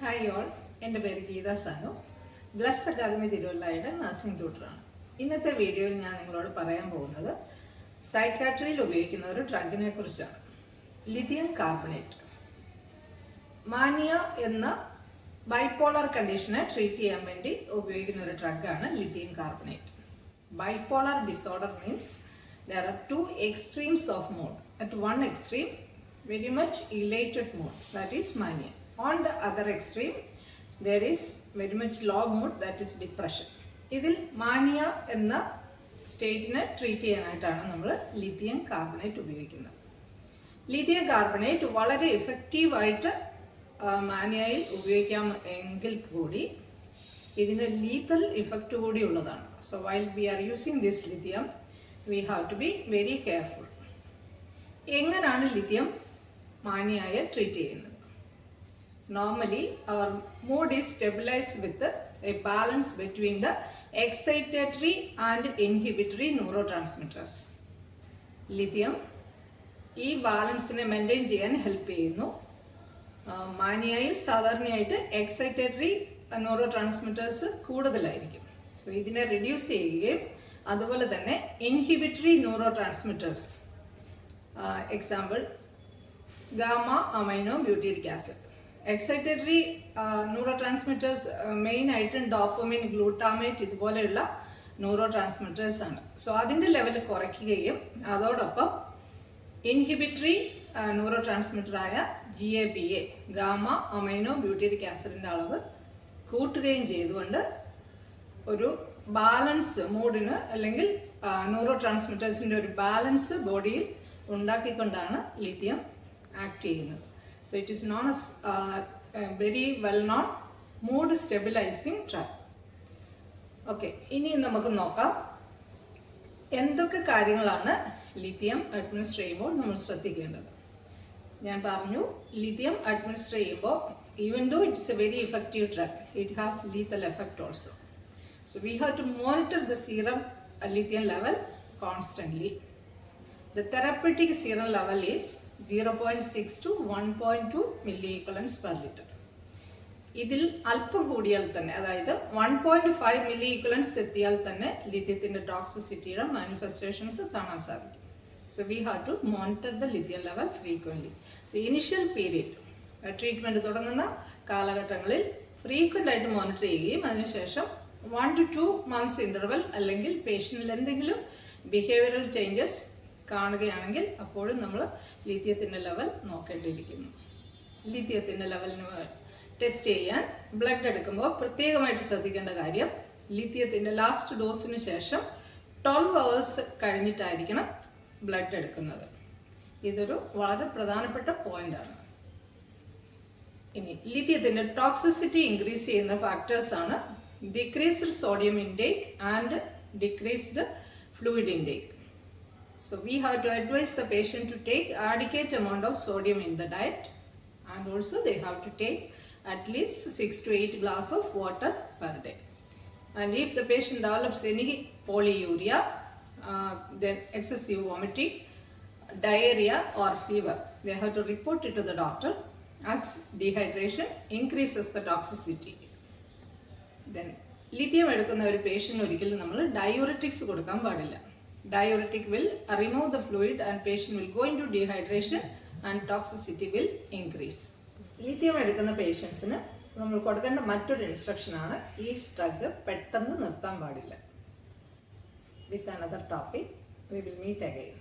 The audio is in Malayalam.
ഹായ് ഓൾ, എൻ്റെ പേര് ഗീത സാനു. ബ്ലസ് അക്കാദമി തിരുവല്ലയുടെ നഴ്സിംഗ് ട്യൂട്ടറാണ്. ഇന്നത്തെ വീഡിയോയിൽ ഞാൻ നിങ്ങളോട് പറയാൻ പോകുന്നത് സൈക്കാട്രിയിൽ ഉപയോഗിക്കുന്ന ഒരു ഡ്രഗിനെ കുറിച്ചാണ്. Lithium carbonate. മാനിയ എന്ന ബൈപോളർ കണ്ടീഷനെ ട്രീറ്റ് ചെയ്യാൻ വേണ്ടി ഉപയോഗിക്കുന്ന ഒരു ഡ്രഗാണ് lithium carbonate. Bipolar disorder means there are two extremes of mood. At one extreme, very much elated mood, that is mania. On the other extreme, there is very much low mood, that is depression. ഇതിൽ മാനിയ എന്ന സ്റ്റേറ്റിനെ ട്രീറ്റ് ചെയ്യാനായിട്ടാണ് നമ്മൾ ലിഥിയം കാർബണേറ്റ് ഉപയോഗിക്കുന്നത്. ലിഥിയം കാർബണേറ്റ് വളരെ എഫക്റ്റീവായിട്ട് മാനിയയിൽ ഉപയോഗിക്കാം എങ്കിൽ കൂടി ഇതിൻ്റെ ലീത്തൽ ഇഫക്റ്റ് കൂടി ഉള്ളതാണ്. So while we are using this lithium we have to be very careful. എങ്ങനെയാണ് ലിഥിയം മാനിയയെ ട്രീറ്റ് ചെയ്യുന്നത്? Normally, our mood is stabilized with a balance between the excitatory and inhibitory neurotransmitters. Lithium ഈ ബാലൻസിനെ മെയിൻറ്റെയിൻ ചെയ്യാൻ ഹെൽപ്പ് ചെയ്യുന്നു. മാനിയയിൽ സാധാരണയായിട്ട് എക്സൈറ്റേറ്ററി ന്യൂറോ ട്രാൻസ്മിറ്റേഴ്സ് കൂടുതലായിരിക്കും. സോ ഇതിനെ റിഡ്യൂസ് ചെയ്യുകയും അതുപോലെ തന്നെ inhibitory neurotransmitters, example gamma amino butyric acid. Excitatory neurotransmitters main ആയിട്ടും ഡോപ്പമിൻ, ഗ്ലൂട്ടാമേറ്റ് ഇതുപോലെയുള്ള ന്യൂറോ ട്രാൻസ്മിറ്റേഴ്സ് ആണ്. സോ അതിൻ്റെ ലെവൽ കുറയ്ക്കുകയും അതോടൊപ്പം ഇൻഹിബിറ്ററി ന്യൂറോ ട്രാൻസ്മിറ്ററായ GABA, ഗാമ അമൈനോ ബ്യൂട്ടീരിക് ആസിഡിൻ്റെ അളവ് കൂട്ടുകയും ചെയ്തുകൊണ്ട് ഒരു ബാലൻസ് മൂഡിന് അല്ലെങ്കിൽ ന്യൂറോ ട്രാൻസ്മിറ്റേഴ്സിൻ്റെ ഒരു ബാലൻസ് ബോഡിയിൽ ഉണ്ടാക്കിക്കൊണ്ടാണ് ലിഥിയം ആക്ട് ചെയ്യുന്നത്. So it is known as a very well known mood stabilizing drug. Okay, ഇനി നമുക്ക് നോക്കാം എന്തൊക്കെ കാര്യങ്ങളാണ് ലിഥിയം അഡ്മിനിസ്റ്റർ ചെയ്യുമ്പോൾ നമ്മൾ ശ്രദ്ധിക്കേണ്ടത്. ഞാൻ പറഞ്ഞു, ലിഥിയം അഡ്മിനിസ്റ്റർ ചെയ്യുമ്പോൾ even though it's a very effective drug, it has lethal effect also. So we have to monitor the serum lithium level constantly. The therapeutic serum level is 0.6 to 1.2 milliequivalents per liter. ഇതിൽ അല്പം കൂടിയാൽ തന്നെ, അതായത് 1.5 milliequivalents എത്തിയാൽ തന്നെ ലിഥിയത്തിൻ്റെ ടോക്സിസിറ്റിയുടെ മാനിഫെസ്റ്റേഷൻസ് കാണാൻ സാധിക്കും. So we have to monitor the lithium level frequently. So initial period, treatment തുടങ്ങുന്ന കാലഘട്ടങ്ങളിൽ ഫ്രീക്വൻ്റ് ആയിട്ട് മോണിറ്റർ ചെയ്യുകയും അതിനുശേഷം 1 to 2 months ഇൻ്റർവൽ അല്ലെങ്കിൽ പേഷ്യൻറ്റിൽ എന്തെങ്കിലും ബിഹേവിയറൽ ചേഞ്ചസ് കാണുകയാണെങ്കിൽ അപ്പോഴും നമ്മൾ ലിഥിയത്തിൻ്റെ ലെവൽ നോക്കേണ്ടിയിരിക്കുന്നു. ലിഥിയത്തിൻ്റെ ലെവലിന് ടെസ്റ്റ് ചെയ്യാൻ ബ്ലഡ് എടുക്കുമ്പോൾ പ്രത്യേകമായിട്ട് ശ്രദ്ധിക്കേണ്ട കാര്യം, ലിഥിയത്തിൻ്റെ ലാസ്റ്റ് ഡോസിന് ശേഷം 12 hours കഴിഞ്ഞിട്ടായിരിക്കണം ബ്ലഡ് എടുക്കുന്നത്. ഇതൊരു വളരെ പ്രധാനപ്പെട്ട പോയിന്റാണ്. ഇനി ലിഥിയത്തിൻ്റെ ടോക്സിസിറ്റി ഇൻക്രീസ് ചെയ്യുന്ന ഫാക്ടേഴ്സാണ് decreased sodium intake and decreased fluid intake. So we have to advise the patient to take adequate amount of sodium in the diet, and also they have to take at least 6 to 8 glasses of water per day. And if the patient develops any polyuria, then excessive vomiting, diarrhea or fever, they have to report it to the doctor, as dehydration increases the toxicity. Then lithium എടുക്കുന്ന ഒരു പേഷ്യൻ്റ് ഒരിക്കലും നമ്മൾ ഡയൂററ്റിക്സ് കൊടുക്കാൻ പാടില്ല. Diuretic will remove the fluid and patient will go into dehydration and toxicity will increase. Lithium എടുക്കുന്ന പേഷ്യൻസിന് നമ്മൾ കൊടുക്കേണ്ട മറ്റൊരു ഇൻസ്ട്രക്ഷനാണ്, ഈ ഡ്രഗ് പെട്ടെന്ന് നിർത്താൻ പാടില്ല. With another topic, we will meet again.